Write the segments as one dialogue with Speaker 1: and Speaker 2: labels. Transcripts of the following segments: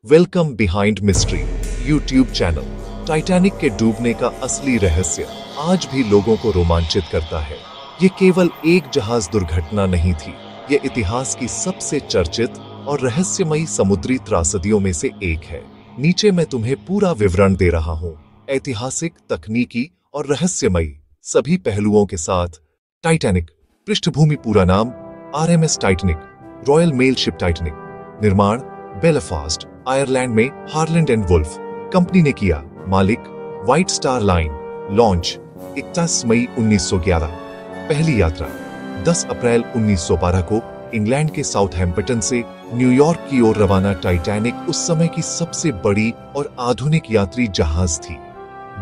Speaker 1: Welcome behind mystery YouTube channel. Titanic के डूबने का असली रहस्य आज भी लोगों को रोमांचित करता है। ये केवल एक जहाज दुर्घटना नहीं थी, ये इतिहास की सबसे चर्चित और रहस्यमयी समुद्री त्रासदियों में से एक है। नीचे मैं तुम्हें पूरा विवरण दे रहा हूँ, ऐतिहासिक, तकनीकी और रहस्यमयी सभी पहलुओं के साथ। टाइटैनिक पृष्ठभूमि, पूरा नाम RMS Titanic, royal mail ship Titanic. निर्माण बेलफास्ट, आयरलैंड में हार्लैंड एंड वुल्फ कंपनी ने किया। मालिक व्हाइट स्टार लाइन। लॉन्च 21 मई 1911। पहली यात्रा 10 अप्रैल 1912 को इंग्लैंड के साउथहैम्पटन से न्यूयॉर्क की ओर रवाना। टाइटैनिक उस समय की सबसे बड़ी और आधुनिक यात्री जहाज थी।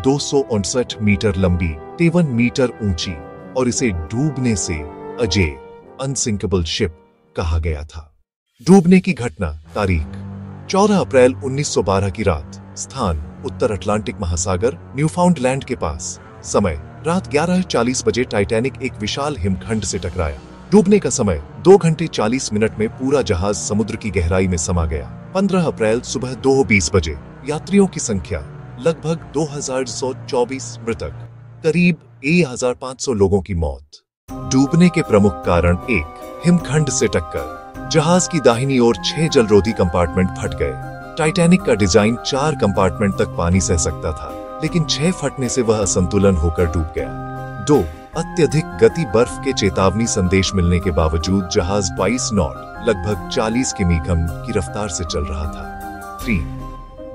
Speaker 1: 259 मीटर लंबी, 53 मीटर ऊंची और इसे डूबने से अजेय, अनसिंकेबल शिप कहा गया था। डूबने की घटना, तारीख 14 अप्रैल 1912 की रात। स्थान उत्तर अटलांटिक महासागर, न्यूफाउंडलैंड के पास। समय रात 11:40 बजे। टाइटैनिक एक विशाल हिमखंड से टकराया। डूबने का समय 2 घंटे 40 मिनट में पूरा जहाज समुद्र की गहराई में समा गया। 15 अप्रैल सुबह 2:20 बजे। यात्रियों की संख्या लगभग 2124। मृतक करीब 1500 लोगों की मौत। डूबने के प्रमुख कारण: 1. हिमखंड से टक्कर। जहाज की दाहिनी ओर 6 जलरोधी कंपार्टमेंट फट गए। टाइटैनिक का डिजाइन 4 कंपार्टमेंट तक पानी सह सकता था, लेकिन 6 फटने से वह असंतुलन होकर डूब गया। 2. अत्यधिक गति। बर्फ के चेतावनी संदेश मिलने के बावजूद जहाज 22 नॉट लगभग 40 किमी कम की रफ्तार से चल रहा था। 3.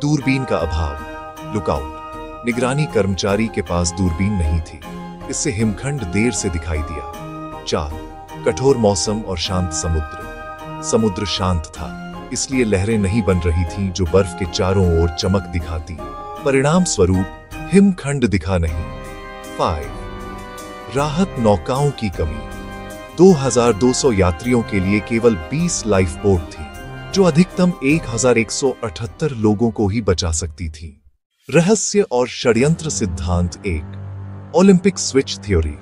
Speaker 1: दूरबीन का अभाव। लुकआउट। निगरानी कर्मचारी के पास दूरबीन नहीं थी, इससे हिमखंड देर से दिखाई दिया। 4. कठोर मौसम और शांत समुद्र। समुद्र शांत था, इसलिए लहरें नहीं बन रही थीं जो बर्फ के चारों ओर चमक दिखाती। परिणाम स्वरूप हिमखंड दिखा नहीं। 5. राहत नौकाओं की कमी। 2200 यात्रियों के लिए केवल 20 लाइफ बोट थी, जो अधिकतम 1178 लोगों को ही बचा सकती थी। रहस्य और षड्यंत्र सिद्धांत। 1. Olympic switch theory.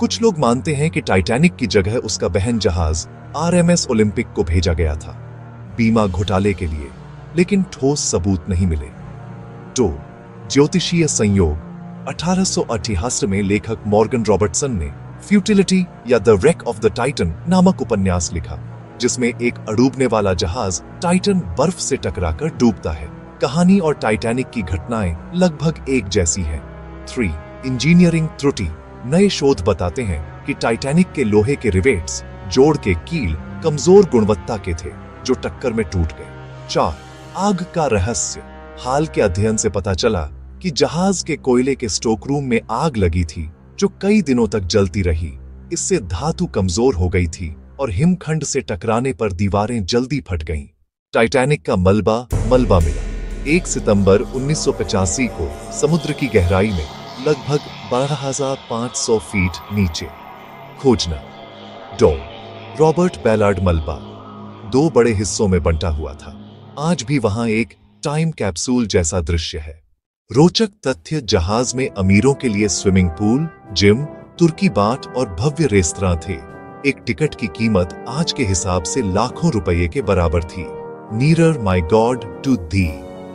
Speaker 1: कुछ लोग मानते हैं कि टाइटैनिक की जगह उसका बहन जहाज RMS ओलंपिक को भेजा गया था, बीमा घोटाले के लिए, लेकिन ठोस सबूत नहीं मिले। 2. ज्योतिषीय संयोग। 1888 में लेखक मॉर्गन रॉबर्टसन ने फ्यूटिलिटी या the wreck of the Titan नामक उपन्यास लिखा, जिसमें एक अडूबने वाला जहाज टाइटन बर्फ से टकराकर डूबता है। कहानी और टाइटैनिक की घटनाएं लगभग एक जैसी हैं। 3. इंजीनियरिंग त्रुटि। नए शोध बताते हैं कि टाइटैनिक के लोहे के रिवेट्स, जोड़ के कील, कमजोर गुणवत्ता के थे, जो टक्कर में टूट गए। 4. आग का रहस्य। हाल के अध्ययन से पता चला कि जहाज के कोयले के स्टोक रूम में आग लगी थी, जो कई दिनों तक जलती रही। इससे धातु कमजोर हो गई थी और हिमखंड से टकराने पर दीवारें जल्दी फट गईं। टाइटैनिक का मलबा मिला। 1 सितंबर 1985 को समुद्र की गहराई में लगभग 12,500 फीट नीचे। खोजना। रॉबर्ट बैलार्ड मलबा 2 बड़े हिस्सों में बंटा हुआ था। आज भी वहां एक टाइम कैप्सूल जैसा दृश्य है। रोचक तथ्य: जहाज में अमीरों के लिए स्विमिंग पूल, जिम, तुर्की बाट और भव्य रेस्तरां थे। एक टिकट की कीमत आज के हिसाब से लाखों रुपये के बराबर थी। नीरर माई गॉड टू दी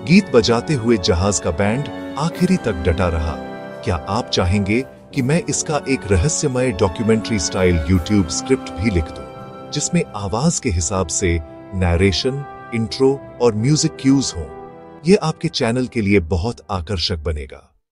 Speaker 1: गीत बजाते हुए जहाज का बैंड आखिरी तक डटा रहा। क्या आप चाहेंगे कि मैं इसका एक रहस्यमय डॉक्यूमेंट्री स्टाइल यूट्यूब स्क्रिप्ट भी लिख दूं, जिसमें आवाज के हिसाब से नैरेशन, इंट्रो और म्यूजिक क्यूज हों? यह आपके चैनल के लिए बहुत आकर्षक बनेगा।